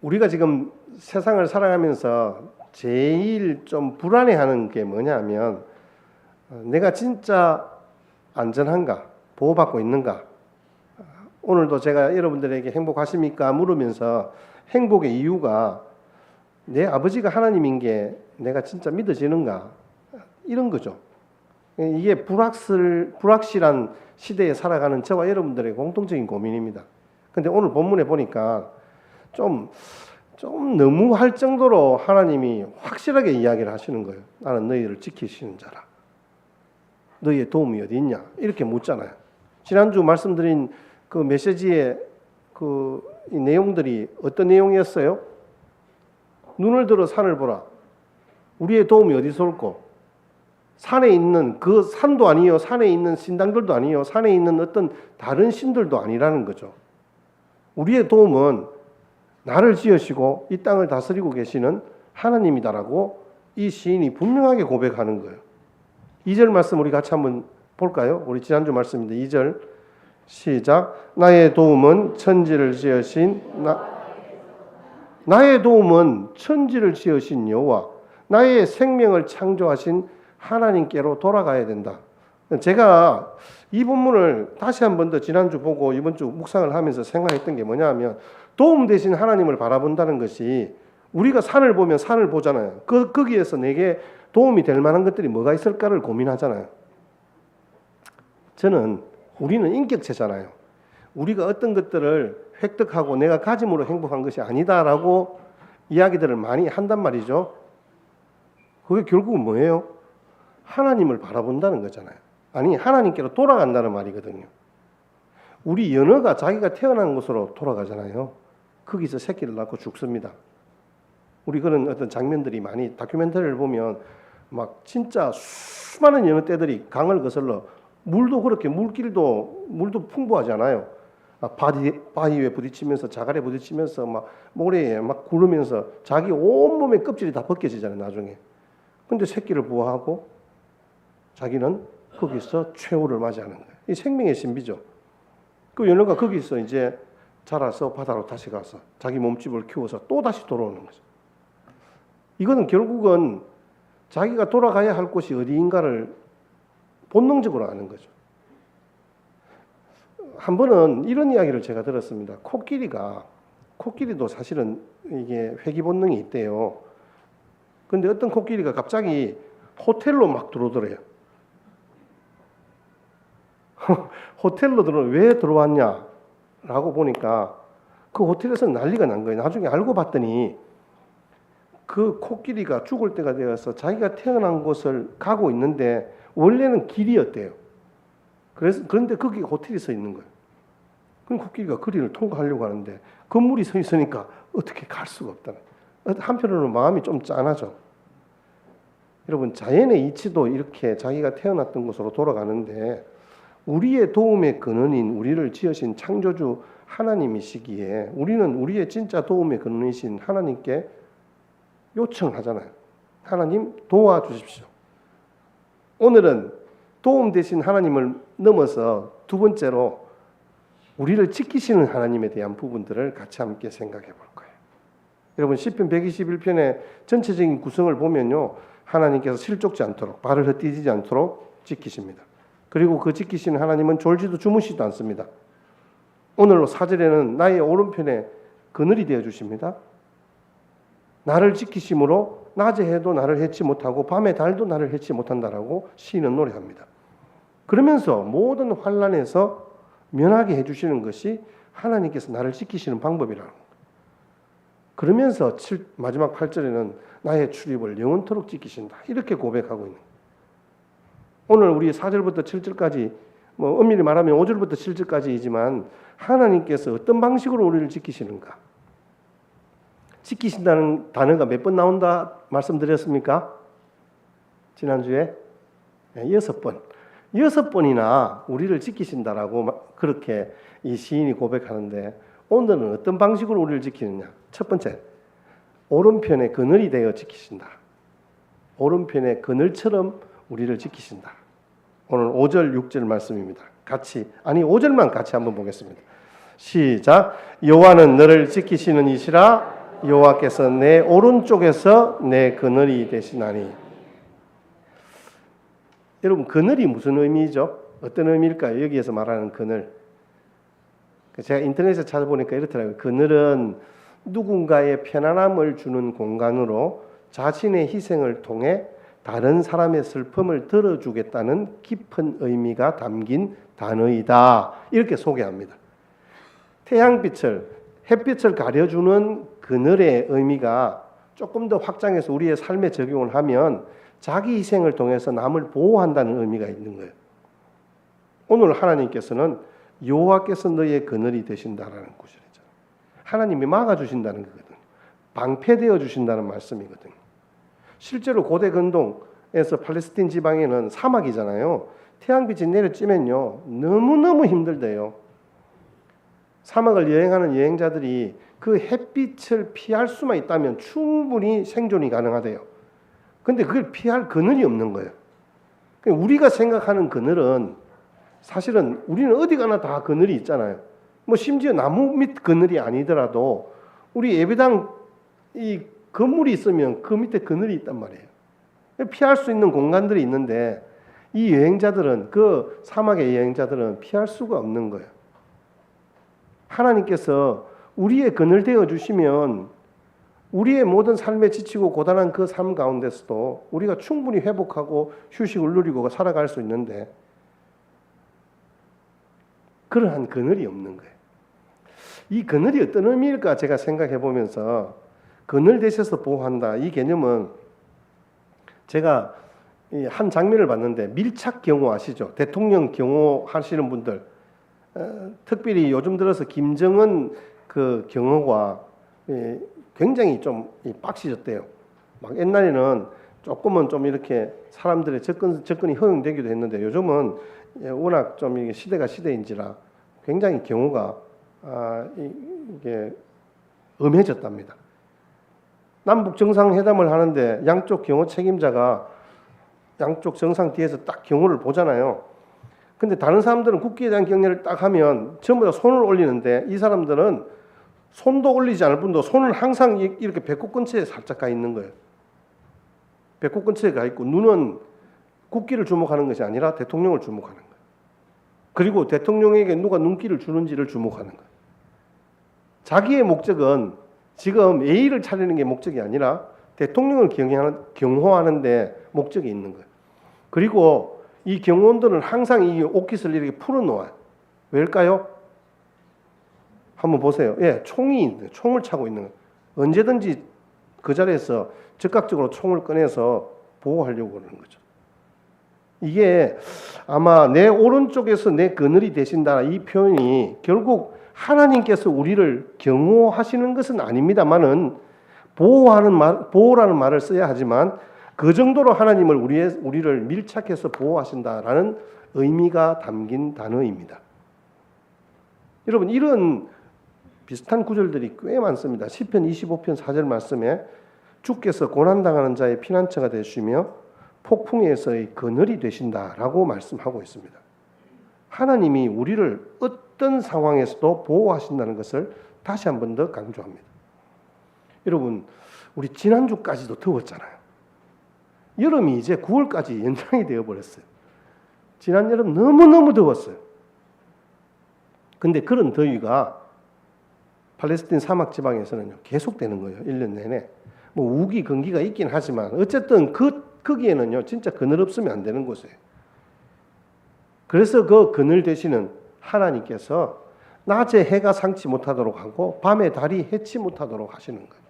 우리가 지금 세상을 살아가면서 제일 좀 불안해하는 게 뭐냐면 내가 진짜 안전한가, 보호받고 있는가. 오늘도 제가 여러분들에게 행복하십니까 물으면서 행복의 이유가 내 아버지가 하나님인 게 내가 진짜 믿어지는가, 이런 거죠. 이게 불확실한 시대에 살아가는 저와 여러분들의 공통적인 고민입니다. 근데 오늘 본문에 보니까 좀 너무할 정도로 하나님이 확실하게 이야기를 하시는 거예요. 나는 너희를 지키시는 자라. 너희의 도움이 어디 있냐? 이렇게 묻잖아요. 지난주 말씀드린 그 메시지의 이 내용들이 어떤 내용이었어요? 눈을 들어 산을 보라. 우리의 도움이 어디서 올꼬? 산에 있는 그 산도 아니요, 산에 있는 신당들도 아니요, 산에 있는 어떤 다른 신들도 아니라는 거죠. 우리의 도움은 나를 지으시고 이 땅을 다스리고 계시는 하나님이다라고 이 시인이 분명하게 고백하는 거예요. 2절 말씀 우리 같이 한번 볼까요? 우리 지난주 말씀인데 2절 시작. 나의 도움은 천지를 지으신 나의 도움은 천지를 지으신 여호와, 나의 생명을 창조하신 하나님께로 돌아가야 된다. 제가 이 본문을 다시 한 번 더 지난주 보고 이번 주 묵상을 하면서 생각했던 게 뭐냐면, 도움 대신 하나님을 바라본다는 것이, 우리가 산을 보면 산을 보잖아요. 거기에서 내게 도움이 될 만한 것들이 뭐가 있을까를 고민하잖아요. 우리는 인격체잖아요. 우리가 어떤 것들을 획득하고 내가 가짐으로 행복한 것이 아니다라고 이야기들을 많이 한단 말이죠. 그게 결국은 뭐예요? 하나님을 바라본다는 거잖아요. 아니, 하나님께로 돌아간다는 말이거든요. 우리 연어가 자기가 태어난 곳으로 돌아가잖아요. 거기서 새끼를 낳고 죽습니다. 우리 그런 어떤 장면들이 많이 다큐멘터리를 보면 막 진짜 수많은 연어 떼들이 강을 거슬러, 물도 그렇게 물도 풍부하잖아요. 바위에 부딪히면서, 자갈에 부딪히면서 막 모래에 막 구르면서 자기 온몸의 껍질이 다 벗겨지잖아요, 나중에. 근데 새끼를 부화하고 자기는 거기서 최후를 맞이하는 거예요. 이 생명의 신비죠. 그 연어가 거기서 이제 자라서 바다로 다시 가서 자기 몸집을 키워서 또 다시 돌아오는 거죠. 이거는 결국은 자기가 돌아가야 할 곳이 어디인가를 본능적으로 아는 거죠. 한 번은 이런 이야기를 제가 들었습니다. 코끼리도 사실은 이게 회귀 본능이 있대요. 근데 어떤 코끼리가 갑자기 호텔로 막 들어오더래요. 호텔로 왜 들어왔냐라고 보니까 그 호텔에서 난리가 난 거예요. 나중에 알고 봤더니 그 코끼리가 죽을 때가 되어서 자기가 태어난 곳을 가고 있는데 원래는 길이었대요. 그런데 거기 호텔이 서 있는 거예요. 그럼 코끼리가 거리를 통과하려고 하는데 건물이 서 있으니까 어떻게 갈 수가 없다는. 한편으로는 마음이 좀 짠하죠. 여러분, 자연의 이치도 이렇게 자기가 태어났던 곳으로 돌아가는데, 우리의 도움의 근원인 우리를 지으신 창조주 하나님이시기에 우리는 우리의 진짜 도움의 근원이신 하나님께 요청하잖아요. 하나님 도와주십시오. 오늘은 도움 되신 하나님을 넘어서 두 번째로 우리를 지키시는 하나님에 대한 부분들을 같이 함께 생각해 볼 거예요. 여러분, 시편 121편의 전체적인 구성을 보면요, 하나님께서 실족지 않도록, 발을 헛디디지 않도록 지키십니다. 그리고 그 지키시는 하나님은 졸지도 주무시지도 않습니다. 오늘 4절에는 나의 오른편에 그늘이 되어 주십니다. 나를 지키심으로 낮에 해도 나를 해치 못하고 밤에 달도 나를 해치 못한다라고 시인은 노래합니다. 그러면서 모든 환난에서 면하게 해주시는 것이 하나님께서 나를 지키시는 방법이라는 겁니다. 그러면서 마지막 8절에는 나의 출입을 영원토록 지키신다, 이렇게 고백하고 있는 거예요. 오늘 우리 4절부터 7절까지, 엄밀히 말하면 5절부터 7절까지이지만 하나님께서 어떤 방식으로 우리를 지키시는가? 지키신다는 단어가 몇 번 나온다 말씀드렸습니까? 지난주에 6번. 6번이나 우리를 지키신다라고 그렇게 이 시인이 고백하는데, 오늘은 어떤 방식으로 우리를 지키느냐? 첫 번째, 오른편에 그늘이 되어 지키신다. 오른편에 그늘처럼 우리를 지키신다. 오늘 5절, 6절 말씀입니다. 5절만 같이 한번 보겠습니다. 시작. 여호와는 너를 지키시는 이시라. 여호와께서 내 오른쪽에서 내 그늘이 되시나니. 여러분, 그늘이 무슨 의미죠? 어떤 의미일까요? 여기에서 말하는 그늘. 제가 인터넷에 찾아보니까 이렇더라고요. 그늘은 누군가의 편안함을 주는 공간으로 자신의 희생을 통해 다른 사람의 슬픔을 들어주겠다는 깊은 의미가 담긴 단어이다. 이렇게 소개합니다. 태양빛을, 햇빛을 가려주는 그늘의 의미가 조금 더 확장해서 우리의 삶에 적용을 하면 자기 희생을 통해서 남을 보호한다는 의미가 있는 거예요. 오늘 하나님께서는 여호와께서 너의 그늘이 되신다라는 구절이죠. 하나님이 막아주신다는 거거든요. 방패되어 주신다는 말씀이거든요. 실제로 고대 근동에서 팔레스틴 지방에는 사막이잖아요. 태양빛이 내려쬐면요 너무너무 힘들대요. 사막을 여행하는 여행자들이 그 햇빛을 피할 수만 있다면 충분히 생존이 가능하대요. 근데 그걸 피할 그늘이 없는 거예요. 우리가 생각하는 그늘은 사실은 우리는 어디 가나 다 그늘이 있잖아요. 뭐 심지어 나무 밑 그늘이 아니더라도 우리 예배당 이 건물이 있으면 그 밑에 그늘이 있단 말이에요. 피할 수 있는 공간들이 있는데 이 여행자들은, 그 사막의 여행자들은 피할 수가 없는 거예요. 하나님께서 우리의 그늘 되어 주시면 우리의 모든 삶에 지치고 고단한 그 삶 가운데서도 우리가 충분히 회복하고 휴식을 누리고 살아갈 수 있는데 그러한 그늘이 없는 거예요. 이 그늘이 어떤 의미일까 제가 생각해 보면서, 그늘 되셔서 보호한다, 이 개념은 제가 한 장면을 봤는데, 밀착 경호 아시죠? 대통령 경호 하시는 분들, 특별히 요즘 들어서 김정은 그 경호가 굉장히 좀 빡시졌대요. 막 옛날에는 조금은 좀 이렇게 사람들의 접근이 허용되기도 했는데 요즘은 워낙 좀 시대가 시대인지라 굉장히 경호가 이게 엄해졌답니다. 남북 정상회담을 하는데 양쪽 경호 책임자가 양쪽 정상 뒤에서 딱 경호를 보잖아요. 근데 다른 사람들은 국기에 대한 경례를 딱 하면 전부 다 손을 올리는데 이 사람들은 손도 올리지 않을 뿐더러 손은 항상 이렇게 배꼽 근처에 살짝 가 있는 거예요. 배꼽 근처에 가 있고 눈은 국기를 주목하는 것이 아니라 대통령을 주목하는 거예요. 그리고 대통령에게 누가 눈길을 주는지를 주목하는 거예요. 자기의 목적은 지금 예의를 차리는 게 목적이 아니라 대통령을 경호하는 데 목적이 있는 거예요. 그리고 이 경호원들은 항상 이 옷깃을 이렇게 풀어놓아요. 왜일까요? 한번 보세요. 예, 총을 차고 있는 거예요. 언제든지 그 자리에서 즉각적으로 총을 꺼내서 보호하려고 하는 거죠. 이게 아마 내 오른쪽에서 내 그늘이 되신다, 이 표현이 결국 하나님께서 우리를 경호하시는 것은 아닙니다만은 보호라는 말을 써야 하지만 그 정도로 하나님을 우리를 밀착해서 보호하신다라는 의미가 담긴 단어입니다. 여러분, 이런 비슷한 구절들이 꽤 많습니다. 시편 25편 4절 말씀에 주께서 고난당하는 자의 피난처가 되시며 폭풍에서의 그늘이 되신다라고 말씀하고 있습니다. 하나님이 우리를 어떤 상황에서도 보호하신다는 것을 다시 한 번 더 강조합니다. 여러분, 우리 지난주까지도 더웠잖아요. 여름이 이제 9월까지 연장이 되어버렸어요. 지난 여름 너무너무 더웠어요. 근데 그런 더위가 팔레스틴 사막 지방에서는 계속되는 거예요. 1년 내내. 뭐 우기, 건기가 있긴 하지만 어쨌든 거기에는요 진짜 그늘 없으면 안 되는 곳이에요. 그래서 그 그늘 되시는 하나님께서 낮에 해가 상치 못하도록 하고 밤에 달이 해치 못하도록 하시는 거예요.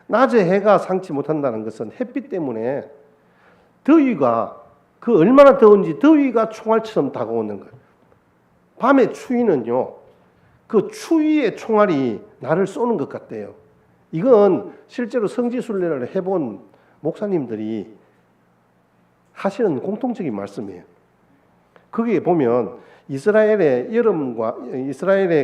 낮에 해가 상치 못한다는 것은 햇빛 때문에 더위가, 그 얼마나 더운지 더위가 총알처럼 다가오는 거예요. 밤의 추위는요, 그 추위의 총알이 나를 쏘는 것 같대요. 이건 실제로 성지순례를 해본 목사님들이 하시는 공통적인 말씀이에요. 거기에 보면 이스라엘의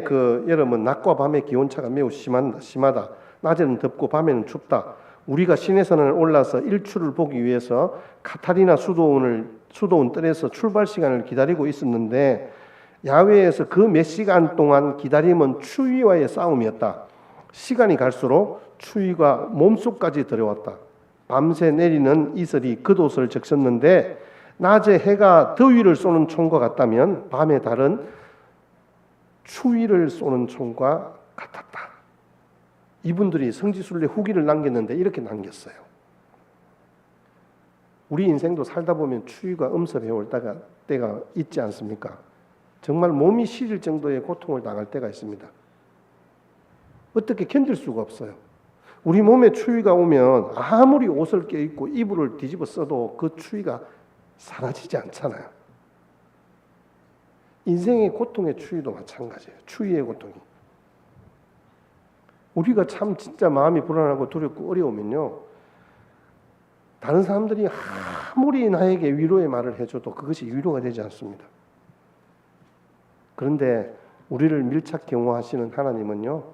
그 여름은 낮과 밤의 기온차가 매우 심하다. 낮에는 덥고 밤에는 춥다. 우리가 시내산을 올라서 일출을 보기 위해서 카타리나 수도원 뜰에서 출발 시간을 기다리고 있었는데 야외에서 그 몇 시간 동안 기다림은 추위와의 싸움이었다. 시간이 갈수록 추위가 몸속까지 들어왔다. 밤새 내리는 이슬이 겉옷을 적셨는데 낮에 해가 더위를 쏘는 총과 같다면 밤의 달은 추위를 쏘는 총과 같았다. 이분들이 성지순례 후기를 남겼는데 이렇게 남겼어요. 우리 인생도 살다 보면 추위가 엄습해 올 때가 있지 않습니까? 정말 몸이 시릴 정도의 고통을 당할 때가 있습니다. 어떻게 견딜 수가 없어요. 우리 몸에 추위가 오면 아무리 옷을 껴입고 이불을 뒤집어 써도 그 추위가 사라지지 않잖아요. 인생의 고통의 추위도 마찬가지예요. 추위의 고통이. 우리가 참 진짜 마음이 불안하고 두렵고 어려우면요, 다른 사람들이 아무리 나에게 위로의 말을 해줘도 그것이 위로가 되지 않습니다. 그런데 우리를 밀착 경호하시는 하나님은요,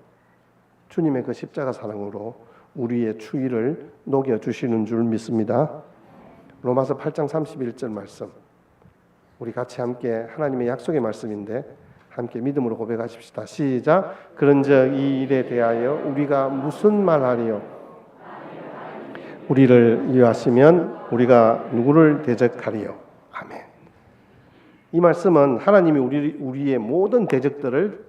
주님의 그 십자가 사랑으로 우리의 추위를 녹여주시는 줄 믿습니다. 로마서 8장 31절 말씀, 우리 같이 함께 하나님의 약속의 말씀인데 함께 믿음으로 고백하십시다. 시작. 그런즉 이 일에 대하여 우리가 무슨 말하리요? 우리를 위하시면 우리가 누구를 대적하리요? 아멘. 이 말씀은 하나님이 우리의 모든 대적들을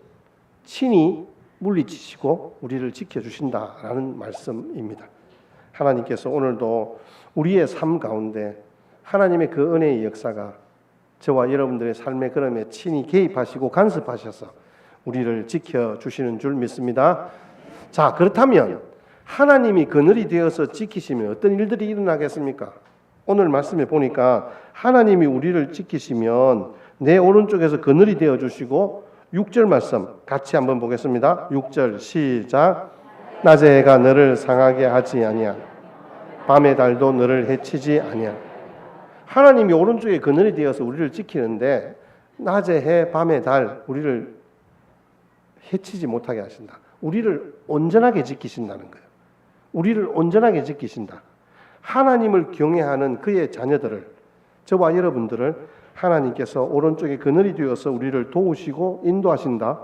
친히 물리치시고 우리를 지켜주신다라는 말씀입니다. 하나님께서 오늘도 우리의 삶 가운데 하나님의 그 은혜의 역사가 저와 여러분들의 삶의 걸음에 친히 개입하시고 간섭하셔서 우리를 지켜주시는 줄 믿습니다. 자, 그렇다면 하나님이 그늘이 되어서 지키시면 어떤 일들이 일어나겠습니까? 오늘 말씀에 보니까 하나님이 우리를 지키시면 내 오른쪽에서 그늘이 되어주시고 6절 말씀 같이 한번 보겠습니다. 6절 시작. 낮의 해가 너를 상하게 하지 아니하 밤의 달도 너를 해치지 아니하. 하나님이 오른쪽에 그늘이 되어서 우리를 지키는데 낮의 해 밤의 달 우리를 해치지 못하게 하신다. 우리를 온전하게 지키신다는 거예요. 우리를 온전하게 지키신다. 하나님을 경외하는 그의 자녀들을, 저와 여러분들을 하나님께서 오른쪽에 그늘이 되어서 우리를 도우시고 인도하신다.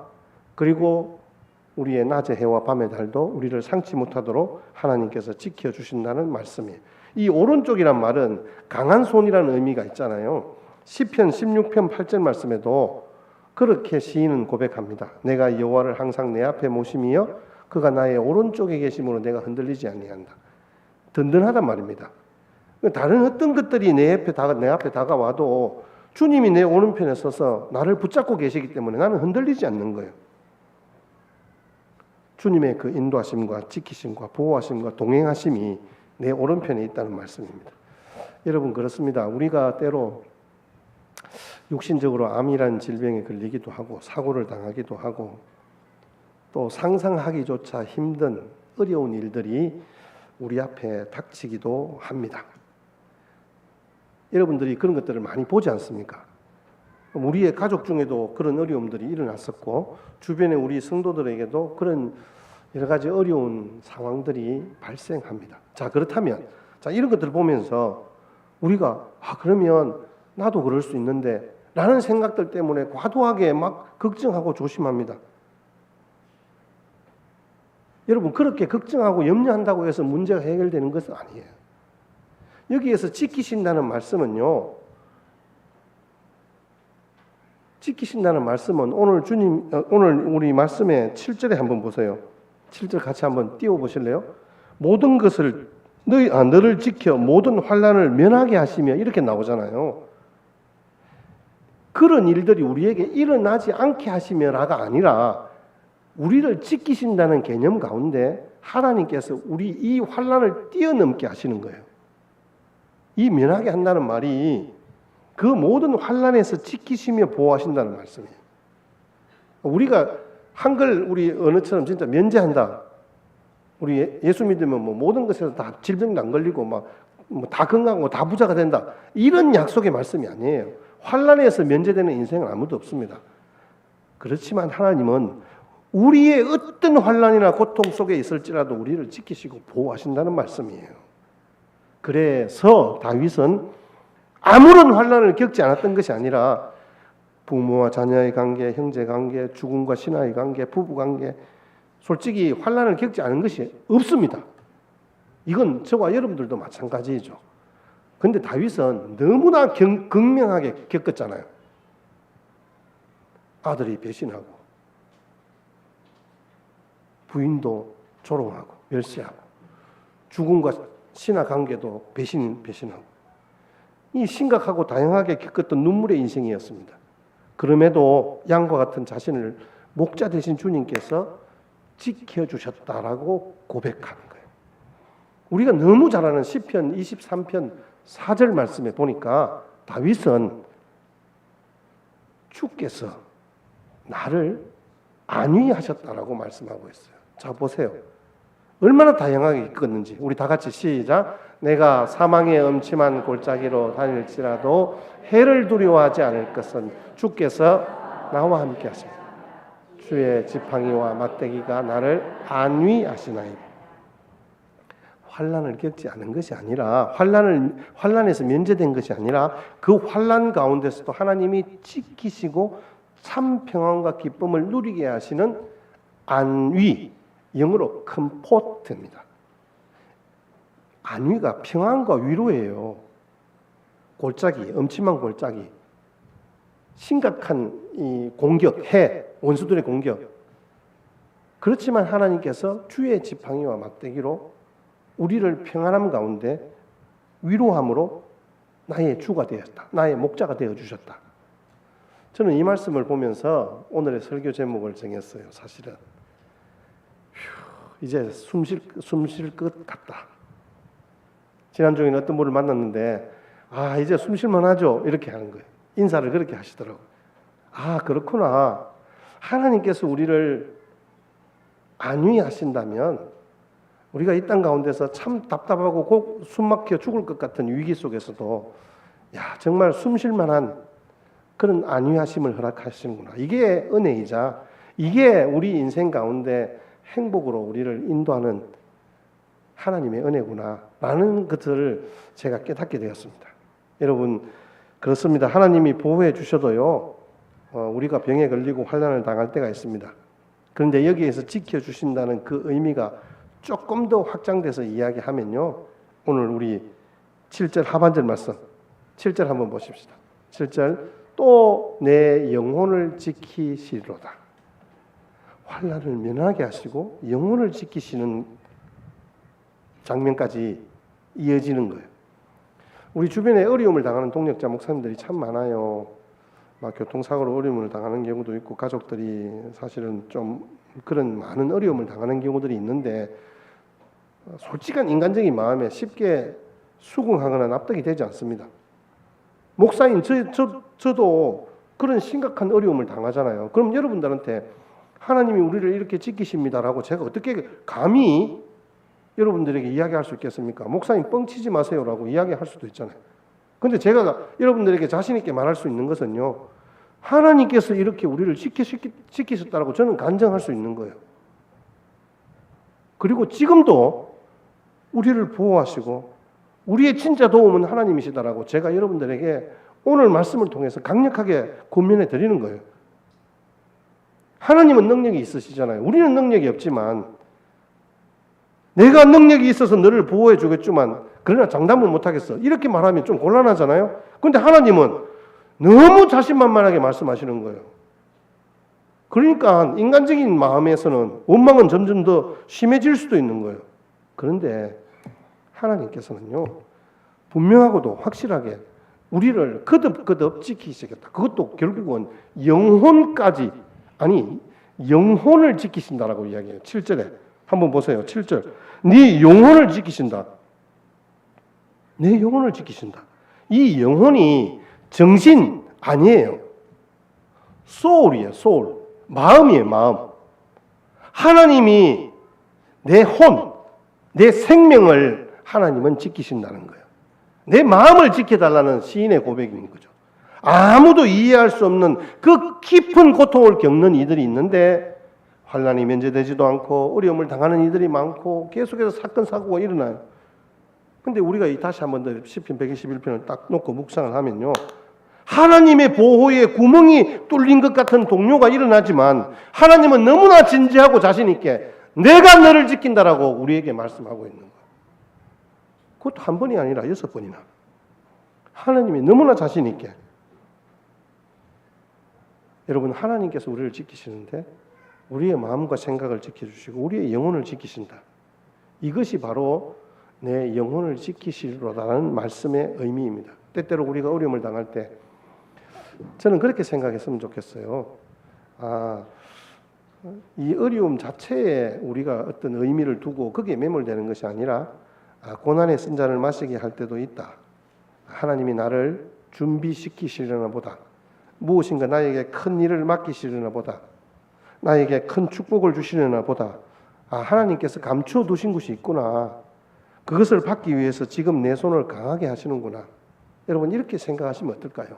그리고 우리의 낮의 해와 밤의 달도 우리를 상치 못하도록 하나님께서 지켜주신다는 말씀이에요. 이 오른쪽이란 말은 강한 손이라는 의미가 있잖아요. 시편 16편 8절 말씀에도 그렇게 시인은 고백합니다. 내가 여호와를 항상 내 앞에 모심이여 그가 나의 오른쪽에 계심으로 내가 흔들리지 아니한다. 든든하단 말입니다. 다른 어떤 것들이 내 앞에 다가와도 주님이 내 오른편에 서서 나를 붙잡고 계시기 때문에 나는 흔들리지 않는 거예요. 주님의 그 인도하심과 지키심과 보호하심과 동행하심이 내 오른편에 있다는 말씀입니다. 여러분, 그렇습니다. 우리가 때로 육신적으로 암이라는 질병에 걸리기도 하고 사고를 당하기도 하고 또 상상하기조차 힘든 어려운 일들이 우리 앞에 닥치기도 합니다. 여러분들이 그런 것들을 많이 보지 않습니까? 우리의 가족 중에도 그런 어려움들이 일어났었고 주변의 우리 성도들에게도 그런 여러 가지 어려운 상황들이 발생합니다. 자, 그렇다면 이런 것들을 보면서 우리가 그러면 나도 그럴 수 있는데 라는 생각들 때문에 과도하게 막 걱정하고 조심합니다. 여러분, 그렇게 걱정하고 염려한다고 해서 문제가 해결되는 것은 아니에요. 여기에서 지키신다는 말씀은요, 지키신다는 말씀은 오늘 우리 말씀의 7절에 한번 보세요. 7절 같이 한번 띄워 보실래요? 모든 것을 너를 지켜 모든 환난을 면하게 하시며 이렇게 나오잖아요. 그런 일들이 우리에게 일어나지 않게 하시며라가 아니라 우리를 지키신다는 개념 가운데 하나님께서 우리 이 환난을 뛰어넘게 하시는 거예요. 이 면하게 한다는 말이 그 모든 환난에서 지키시며 보호하신다는 말씀이에요. 우리가 한글 우리 언어처럼 진짜 면제한다. 우리 예수 믿으면 모든 것에서 다 질병도 안 걸리고 다 건강하고 다 부자가 된다. 이런 약속의 말씀이 아니에요. 환난에서 면제되는 인생은 아무도 없습니다. 그렇지만 하나님은 우리의 어떤 환난이나 고통 속에 있을지라도 우리를 지키시고 보호하신다는 말씀이에요. 그래서 다윗은 아무런 환난을 겪지 않았던 것이 아니라 부모와 자녀의 관계, 형제 관계, 죽음과 신하의 관계, 부부 관계, 솔직히 환난을 겪지 않은 것이 없습니다. 이건 저와 여러분들도 마찬가지죠. 근데 다윗은 너무나 극명하게 겪었잖아요. 아들이 배신하고 부인도 조롱하고 멸시하고 죽음과 신하 관계도 배신하고 이 심각하고 다양하게 겪었던 눈물의 인생이었습니다. 그럼에도 양과 같은 자신을 목자 되신 주님께서 지켜주셨다라고 고백하는 거예요. 우리가 너무 잘 아는 시편 23편 4절 말씀에 보니까 다윗은 주께서 나를 안위하셨다라고 말씀하고 있어요. 자, 보세요. 얼마나 다양하게 겪었는지 우리 다 같이 시작. 내가 사망의 음침한 골짜기로 다닐지라도 해를 두려워하지 않을 것은 주께서 나와 함께 하십니다. 주의 지팡이와 막대기가 나를 안위하시나이다. 환난을 겪지 않은 것이 아니라 환난에서 면제된 것이 아니라 그 환난 가운데서도 하나님이 지키시고 참 평안과 기쁨을 누리게 하시는 안위, 영어로 컴포트입니다. 안위가 평안과 위로예요. 골짜기, 음침한 골짜기, 심각한 이 공격, 원수들의 공격. 그렇지만 하나님께서 주의 지팡이와 막대기로 우리를 평안함 가운데 위로함으로 나의 주가 되었다. 나의 목자가 되어주셨다. 저는 이 말씀을 보면서 오늘의 설교 제목을 정했어요. 사실은 이제 숨 쉴 것 같다. 지난주에는 어떤 분을 만났는데 이제 숨 쉴만 하죠. 이렇게 하는 거예요. 인사를 그렇게 하시더라고요. 그렇구나. 하나님께서 우리를 안위하신다면 우리가 이 땅 가운데서 참 답답하고 꼭 숨막혀 죽을 것 같은 위기 속에서도 정말 숨 쉴 만한 그런 안위하심을 허락하시는구나. 이게 은혜이자 이게 우리 인생 가운데 행복으로 우리를 인도하는 하나님의 은혜구나 라는 것을 제가 깨닫게 되었습니다. 여러분 그렇습니다. 하나님이 보호해 주셔도요 우리가 병에 걸리고 환난을 당할 때가 있습니다. 그런데 여기에서 지켜주신다는 그 의미가 조금 더 확장돼서 이야기하면요, 오늘 우리 7절 하반절 말씀 7절 한번 보십시다. 7절 또 내 영혼을 지키시리로다. 환난을 면하게 하시고 영혼을 지키시는 장면까지 이어지는 거예요. 우리 주변에 어려움을 당하는 동역자 목사님들이 참 많아요. 막 교통사고로 어려움을 당하는 경우도 있고 가족들이 사실은 좀 그런 많은 어려움을 당하는 경우들이 있는데 솔직한 인간적인 마음에 쉽게 수긍하거나 납득이 되지 않습니다. 목사인 저도 그런 심각한 어려움을 당하잖아요. 그럼 여러분들한테 하나님이 우리를 이렇게 지키십니다라고 제가 어떻게 감히 여러분들에게 이야기할 수 있겠습니까? 목사님 뻥치지 마세요라고 이야기할 수도 있잖아요. 근데 제가 여러분들에게 자신 있게 말할 수 있는 것은요, 하나님께서 이렇게 우리를 지키셨다라고 저는 간증할 수 있는 거예요. 그리고 지금도 우리를 보호하시고 우리의 진짜 도움은 하나님이시다라고 제가 여러분들에게 오늘 말씀을 통해서 강력하게 권면해 드리는 거예요. 하나님은 능력이 있으시잖아요. 우리는 능력이 없지만 내가 능력이 있어서 너를 보호해 주겠지만 그러나 장담을 못하겠어. 이렇게 말하면 좀 곤란하잖아요. 그런데 하나님은 너무 자신만만하게 말씀하시는 거예요. 그러니까 인간적인 마음에서는 원망은 점점 더 심해질 수도 있는 거예요. 그런데 하나님께서는요, 분명하고도 확실하게 우리를 거듭거듭 지키시겠다. 그것도 결국은 영혼까지, 영혼을 지키신다라고 이야기해요. 7절에 한번 보세요. 7절. 네 영혼을 지키신다. 내 영혼을 지키신다. 이 영혼이 정신 아니에요. 소울이에요. 소울. 마음이에요. 마음. 하나님이 내 혼, 내 생명을 하나님은 지키신다는 거예요. 내 마음을 지켜달라는 시인의 고백인 거죠. 아무도 이해할 수 없는 그 깊은 고통을 겪는 이들이 있는데 환난이 면제되지도 않고 어려움을 당하는 이들이 많고 계속해서 사건 사고가 일어나요. 근데 우리가 다시 한번 더 시편 121편을 딱 놓고 묵상을 하면요, 하나님의 보호에 구멍이 뚫린 것 같은 동요가 일어나지만 하나님은 너무나 진지하고 자신 있게 내가 너를 지킨다라고 우리에게 말씀하고 있는 거예요. 그것도 한 번이 아니라 6번이나. 하나님이 너무나 자신 있게. 여러분, 하나님께서 우리를 지키시는데 우리의 마음과 생각을 지켜주시고 우리의 영혼을 지키신다. 이것이 바로 내 영혼을 지키시리로라는 말씀의 의미입니다. 때때로 우리가 어려움을 당할 때 저는 그렇게 생각했으면 좋겠어요. 이 어려움 자체에 우리가 어떤 의미를 두고 거기에 매몰되는 것이 아니라 고난의 쓴잔을 마시게 할 때도 있다. 하나님이 나를 준비시키시려나 보다. 무엇인가 나에게 큰 일을 맡기시려나 보다. 나에게 큰 축복을 주시려나 보다. 하나님께서 감추어 두신 것이 있구나. 그것을 받기 위해서 지금 내 손을 강하게 하시는구나. 여러분, 이렇게 생각하시면 어떨까요?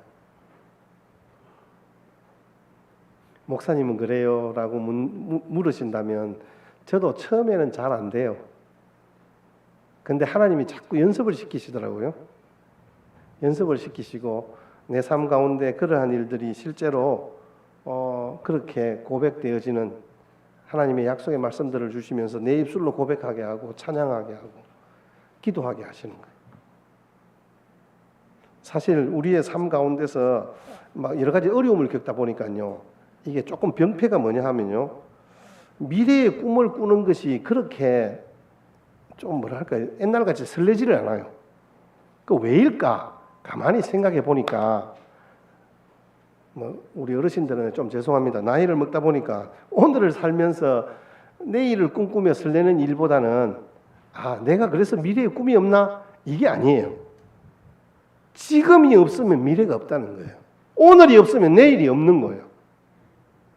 목사님은 그래요? 라고 물으신다면 저도 처음에는 잘 안 돼요. 근데 하나님이 자꾸 연습을 시키시더라고요. 연습을 시키시고 내 삶 가운데 그러한 일들이 실제로 그렇게 고백되어지는 하나님의 약속의 말씀들을 주시면서 내 입술로 고백하게 하고 찬양하게 하고 기도하게 하시는 거예요. 사실 우리의 삶 가운데서 막 여러 가지 어려움을 겪다 보니까요, 이게 조금 병폐가 뭐냐 하면요, 미래의 꿈을 꾸는 것이 그렇게 좀 뭐랄까요, 옛날같이 설레지를 않아요. 그 왜일까? 가만히 생각해 보니까 우리 어르신들은 좀 죄송합니다. 나이를 먹다 보니까 오늘을 살면서 내일을 꿈꾸며 설레는 일보다는 내가 그래서 미래에 꿈이 없나? 이게 아니에요. 지금이 없으면 미래가 없다는 거예요. 오늘이 없으면 내일이 없는 거예요.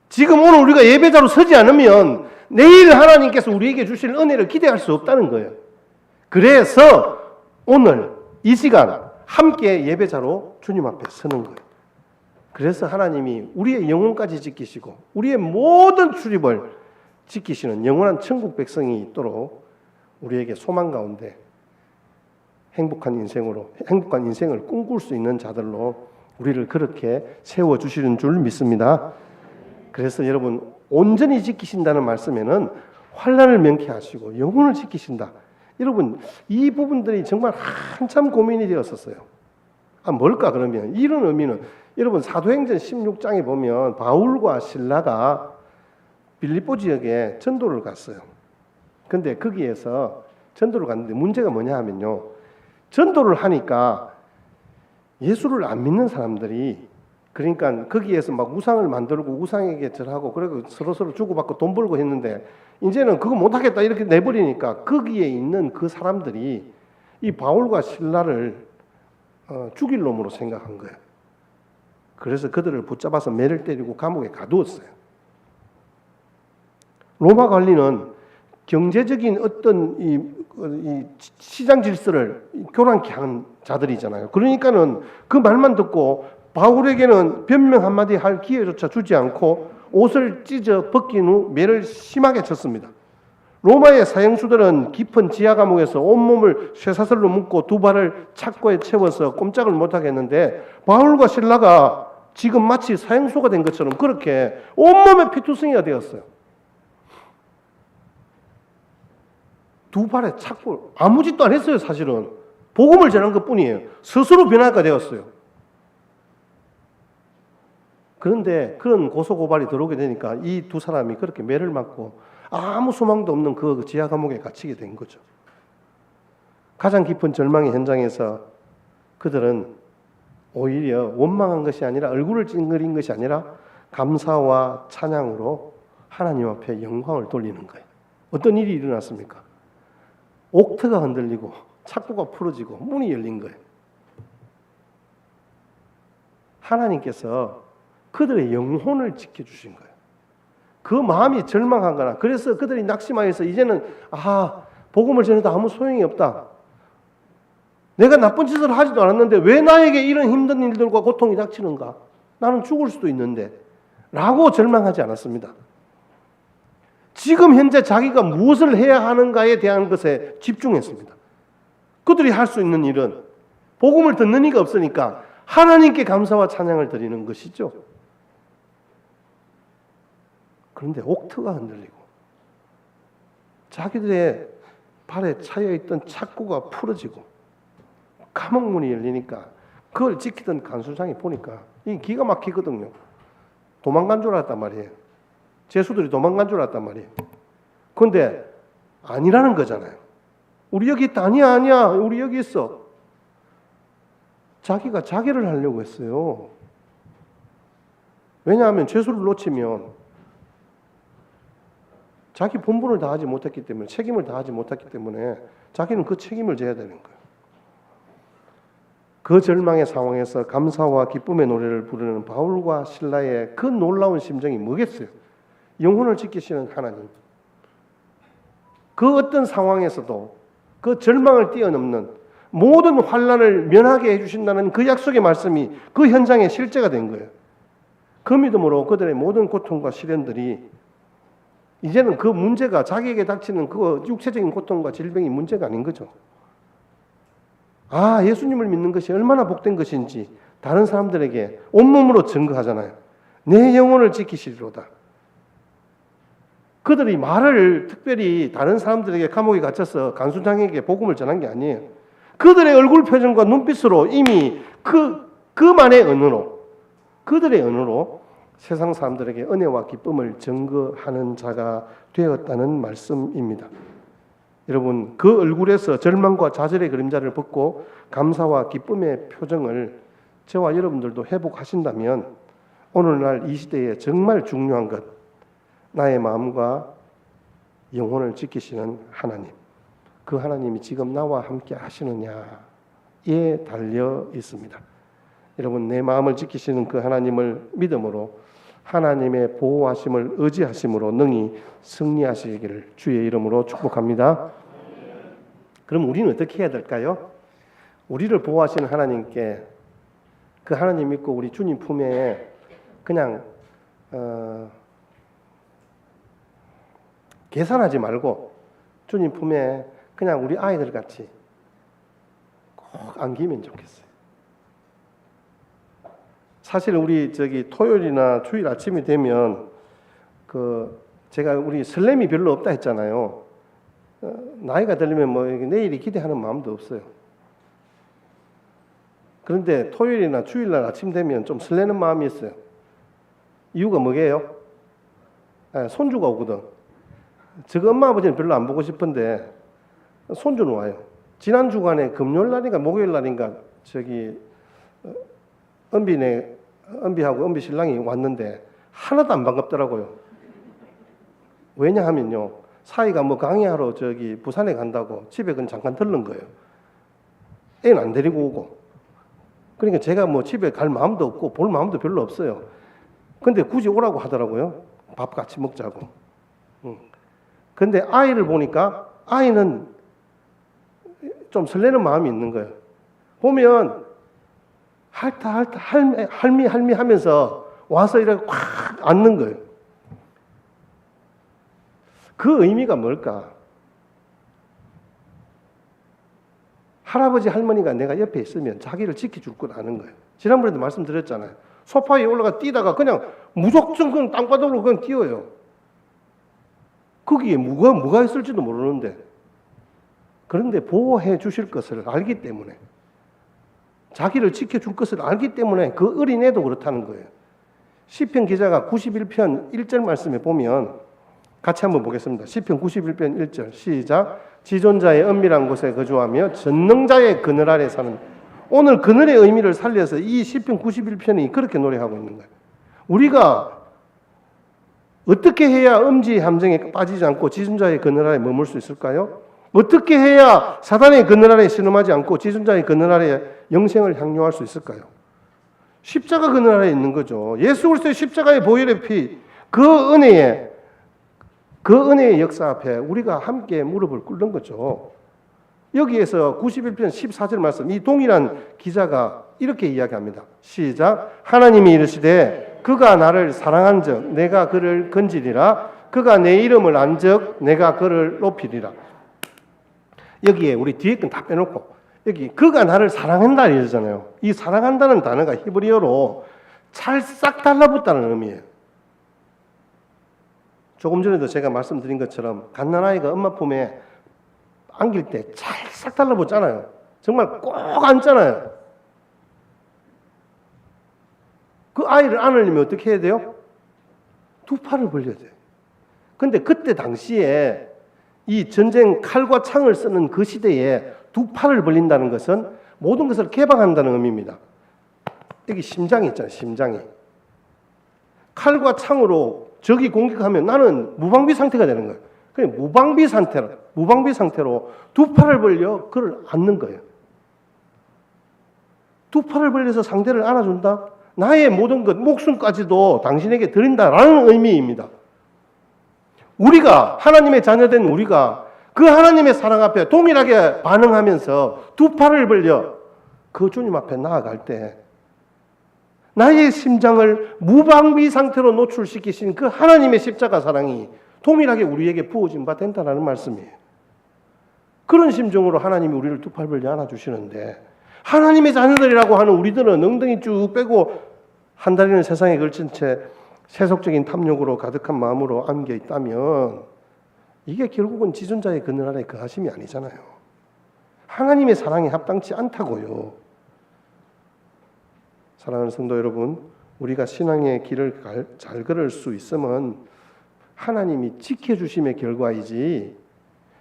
지금 오늘 우리가 예배자로 서지 않으면 내일 하나님께서 우리에게 주실 은혜를 기대할 수 없다는 거예요. 그래서 오늘 이 시간 함께 예배자로 주님 앞에 서는 거예요. 그래서 하나님이 우리의 영혼까지 지키시고 우리의 모든 출입을 지키시는 영원한 천국 백성이 있도록 우리에게 소망 가운데 행복한 인생을 꿈꿀 수 있는 자들로 우리를 그렇게 세워주시는 줄 믿습니다. 그래서 여러분, 온전히 지키신다는 말씀에는 환난을 명쾌하시고 영혼을 지키신다. 여러분, 이 부분들이 정말 한참 고민이 되었었어요. 뭘까 그러면? 이런 의미는 여러분, 사도행전 16장에 보면 바울과 실라가 빌립보 지역에 전도를 갔어요. 근데 거기에서 전도를 갔는데 문제가 뭐냐 하면요, 전도를 하니까 예수를 안 믿는 사람들이, 그러니까 거기에서 막 우상을 만들고 우상에게 절하고 그리고 서로서로 주고받고 돈 벌고 했는데 이제는 그거 못하겠다 이렇게 내버리니까 거기에 있는 그 사람들이 이 바울과 실라를 죽일 놈으로 생각한 거예요. 그래서 그들을 붙잡아서 매를 때리고 감옥에 가두었어요. 로마 관리는 경제적인 어떤 이 시장 질서를 교란케 하는 자들이잖아요. 그러니까는 그 말만 듣고 바울에게는 변명 한마디 할 기회조차 주지 않고 옷을 찢어 벗긴 후 매를 심하게 쳤습니다. 로마의 사형수들은 깊은 지하 감옥에서 온몸을 쇠사슬로 묶고 두 발을 착고에 채워서 꼼짝을 못하게 했는데 바울과 실라가 지금 마치 사형수가 된 것처럼 그렇게 온몸에 피투성이가 되었어요. 두 발에 착고 아무 짓도 안 했어요. 사실은 복음을 전한 것뿐이에요. 스스로 변화가 되었어요. 그런데 그런 고소고발이 들어오게 되니까 이 두 사람이 그렇게 매를 맞고 아무 소망도 없는 그 지하 감옥에 갇히게 된 거죠. 가장 깊은 절망의 현장에서 그들은 오히려 원망한 것이 아니라 얼굴을 찡그린 것이 아니라 감사와 찬양으로 하나님 앞에 영광을 돌리는 거예요. 어떤 일이 일어났습니까? 옥터가 흔들리고 착고가 풀어지고 문이 열린 거예요. 하나님께서 그들의 영혼을 지켜주신 거예요. 그 마음이 절망한 거나 그래서 그들이 낙심하여서 이제는 복음을 전해도 아무 소용이 없다. 내가 나쁜 짓을 하지도 않았는데 왜 나에게 이런 힘든 일들과 고통이 닥치는가? 나는 죽을 수도 있는데 라고 절망하지 않았습니다. 지금 현재 자기가 무엇을 해야 하는가에 대한 것에 집중했습니다. 그들이 할 수 있는 일은 복음을 듣는 이가 없으니까 하나님께 감사와 찬양을 드리는 것이죠. 그런데 옥트가 흔들리고 자기들의 발에 차여있던 착고가 풀어지고 감옥문이 열리니까 그걸 지키던 간수장이 보니까 이 기가 막히거든요. 도망간 줄 알았단 말이에요. 죄수들이 도망간 줄 알았단 말이에요. 그런데 아니라는 거잖아요. 우리 여기 있다. 아니야. 우리 여기 있어. 자기가 자결을 하려고 했어요. 왜냐하면 죄수를 놓치면 자기 본분을 다하지 못했기 때문에, 책임을 다하지 못했기 때문에 자기는 그 책임을 져야 되는 거예요. 그 절망의 상황에서 감사와 기쁨의 노래를 부르는 바울과 실라의 그 놀라운 심정이 뭐겠어요? 영혼을 지키시는 하나님. 그 어떤 상황에서도 그 절망을 뛰어넘는 모든 환난을 면하게 해주신다는 그 약속의 말씀이 그 현장에 실제가 된 거예요. 그 믿음으로 그들의 모든 고통과 시련들이 이제는 그 문제가 자기에게 닥치는 그 육체적인 고통과 질병이 문제가 아닌 거죠. 아, 예수님을 믿는 것이 얼마나 복된 것인지 다른 사람들에게 온몸으로 증거하잖아요. 내 영혼을 지키시리로다. 그들이 말을 특별히 다른 사람들에게 감옥에 갇혀서 간수장에게 복음을 전한 게 아니에요. 그들의 얼굴 표정과 눈빛으로 이미 그만의 언어로, 그들의 언어로 세상 사람들에게 은혜와 기쁨을 증거하는 자가 되었다는 말씀입니다. 여러분, 그 얼굴에서 절망과 좌절의 그림자를 벗고 감사와 기쁨의 표정을 저와 여러분들도 회복하신다면 오늘날 이 시대에 정말 중요한 것, 나의 마음과 영혼을 지키시는 하나님, 그 하나님이 지금 나와 함께 하시느냐에 달려 있습니다. 여러분, 내 마음을 지키시는 그 하나님을 믿음으로 하나님의 보호하심을 의지하심으로 능히 승리하시기를 주의 이름으로 축복합니다. 그럼 우리는 어떻게 해야 될까요? 우리를 보호하시는 하나님께, 그 하나님 믿고 우리 주님 품에 그냥 계산하지 말고 주님 품에 그냥 우리 아이들 같이 꼭 안기면 좋겠어요. 사실 우리 토요일이나 주일 아침이 되면 제가 우리 설렘이 별로 없다 했잖아요. 나이가 들면 뭐 내일이 기대하는 마음도 없어요. 그런데 토요일이나 주일날 아침 되면 좀 설레는 마음이 있어요. 이유가 뭐게요? 손주가 오거든. 저거 엄마 아버지는 별로 안 보고 싶은데 손주는 와요. 지난 주간에 금요일 날인가 목요일 날인가 은비하고 은비 신랑이 왔는데 하나도 안 반갑더라고요. 왜냐하면요, 사이가 뭐 강의하러 부산에 간다고 집에 잠깐 들른 거예요. 애는 안 데리고 오고. 그러니까 제가 뭐 집에 갈 마음도 없고 볼 마음도 별로 없어요. 근데 굳이 오라고 하더라고요. 밥 같이 먹자고. 근데 아이를 보니까 아이는 좀 설레는 마음이 있는 거예요. 보면 할타 할미 하면서 와서 이렇게 콱 앉는 거예요. 그 의미가 뭘까? 할아버지 할머니가 내가 옆에 있으면 자기를 지켜줄 걸 아는 거예요. 지난번에도 말씀드렸잖아요. 소파 위에 올라가 뛰다가 그냥 무작정 그냥 땅바닥으로 그냥 뛰어요. 거기에 뭐가 있을지도 모르는데, 그런데 보호해 주실 것을 알기 때문에, 자기를 지켜줄 것을 알기 때문에 그 어린애도 그렇다는 거예요. 시편 기자가 91편 1절 말씀에 보면 같이 한번 보겠습니다. 시편 91편 1절 시작. 지존자의 은밀한 곳에 거주하며 전능자의 그늘 아래 사는. 오늘 그늘의 의미를 살려서 이 시편 91편이 그렇게 노래하고 있는 거예요. 우리가 어떻게 해야 음지의 함정에 빠지지 않고 지존자의 그늘 아래 머물 수 있을까요? 어떻게 해야 사단의 그늘 아래 신음하지 않고 지존자의 그늘 아래 영생을 향유할 수 있을까요? 십자가 그늘 아래 있는 거죠. 예수 그리스도의 십자가의 보혈의 피, 그 은혜의 역사 앞에 우리가 함께 무릎을 꿇는 거죠. 여기에서 91편 14절 말씀, 이 동일한 기자가 이렇게 이야기합니다. 시작. 하나님이 이르시되 그가 나를 사랑한즉 내가 그를 건지리라. 그가 내 이름을 안즉 내가 그를 높이리라. 여기에 우리 뒤에 건 다 빼놓고 여기 그가 나를 사랑한다 이러잖아요. 이 사랑한다는 단어가 히브리어로 찰싹 달라붙다는 의미예요. 조금 전에도 제가 말씀드린 것처럼 갓난아이가 엄마 품에 안길 때 찰싹 달라붙잖아요. 정말 꼭 안잖아요. 그 아이를 안으려면 어떻게 해야 돼요? 두 팔을 벌려야 돼요. 근데 그때 당시에 이 전쟁 칼과 창을 쓰는 그 시대에 두 팔을 벌린다는 것은 모든 것을 개방한다는 의미입니다. 여기 심장이 있잖아요. 심장이. 칼과 창으로 적이 공격하면 나는 무방비 상태가 되는 거예요. 그냥 무방비 상태로 두 팔을 벌려 그를 안는 거예요. 두 팔을 벌려서 상대를 안아준다? 나의 모든 것, 목숨까지도 당신에게 드린다라는 의미입니다. 우리가, 하나님의 자녀된 우리가 그 하나님의 사랑 앞에 동일하게 반응하면서 두 팔을 벌려 그 주님 앞에 나아갈 때 나의 심장을 무방비 상태로 노출시키신 그 하나님의 십자가 사랑이 동일하게 우리에게 부어진 바 된다는 말씀이에요. 그런 심정으로 하나님이 우리를 두 팔 벌려 안아주시는데 하나님의 자녀들이라고 하는 우리들은 엉덩이 쭉 빼고 한 다리는 세상에 걸친 채 세속적인 탐욕으로 가득한 마음으로 안겨 있다면 이게 결국은 지존자의 그늘 아래 거하심이 아니잖아요. 하나님의 사랑에 합당치 않다고요. 사랑하는 성도 여러분, 우리가 신앙의 길을 잘 걸을 수 있으면 하나님이 지켜주심의 결과이지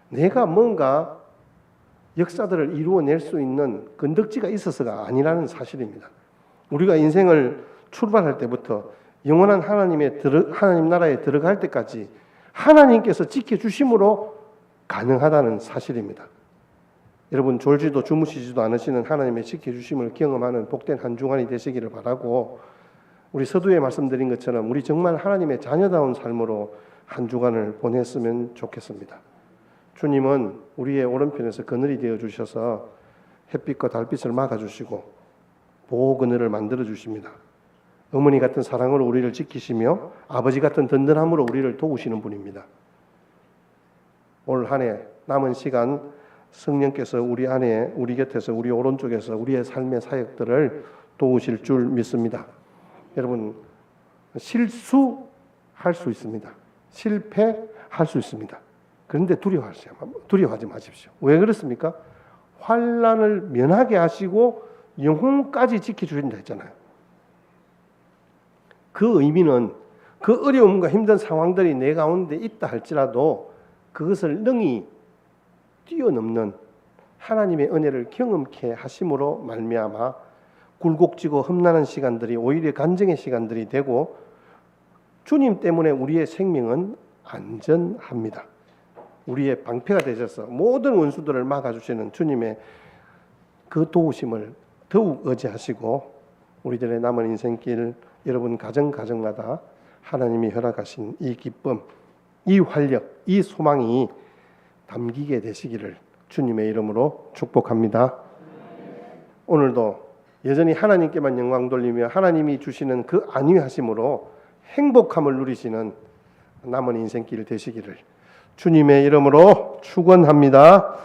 내가 뭔가 역사들을 이루어낼 수 있는 건덕지가 있어서가 아니라는 사실입니다. 우리가 인생을 출발할 때부터 영원한 하나님 나라에 들어갈 때까지 하나님께서 지켜주심으로 가능하다는 사실입니다. 여러분 졸지도 주무시지도 않으시는 하나님의 지켜주심을 경험하는 복된 한 주간이 되시기를 바라고 우리 서두에 말씀드린 것처럼 우리 정말 하나님의 자녀다운 삶으로 한 주간을 보냈으면 좋겠습니다. 주님은 우리의 오른편에서 그늘이 되어 주셔서 햇빛과 달빛을 막아주시고 보호 그늘을 만들어 주십니다. 어머니 같은 사랑으로 우리를 지키시며 아버지 같은 든든함으로 우리를 도우시는 분입니다. 올 한 해 남은 시간 성령께서 우리 안에 우리 곁에서 우리 오른쪽에서 우리의 삶의 사역들을 도우실 줄 믿습니다. 여러분 실수할 수 있습니다. 실패할 수 있습니다. 그런데 두려워하지 마십시오. 왜 그렇습니까? 환난을 면하게 하시고 영혼까지 지켜주신다 했잖아요. 그 의미는 그 어려움과 힘든 상황들이 내 가운데 있다 할지라도 그것을 능히 뛰어넘는 하나님의 은혜를 경험케 하심으로 말미암아 굴곡지고 험난한 시간들이 오히려 간증의 시간들이 되고 주님 때문에 우리의 생명은 안전합니다. 우리의 방패가 되셔서 모든 원수들을 막아주시는 주님의 그 도우심을 더욱 의지하시고 우리들의 남은 인생길 여러분 가정마다 하나님이 허락하신 이 기쁨, 이 활력, 이 소망이 담기게 되시기를 주님의 이름으로 축복합니다. 오늘도 여전히 하나님께만 영광 돌리며 하나님이 주시는 그 안위하심으로 행복함을 누리시는 남은 인생길 되시기를 주님의 이름으로 축원합니다.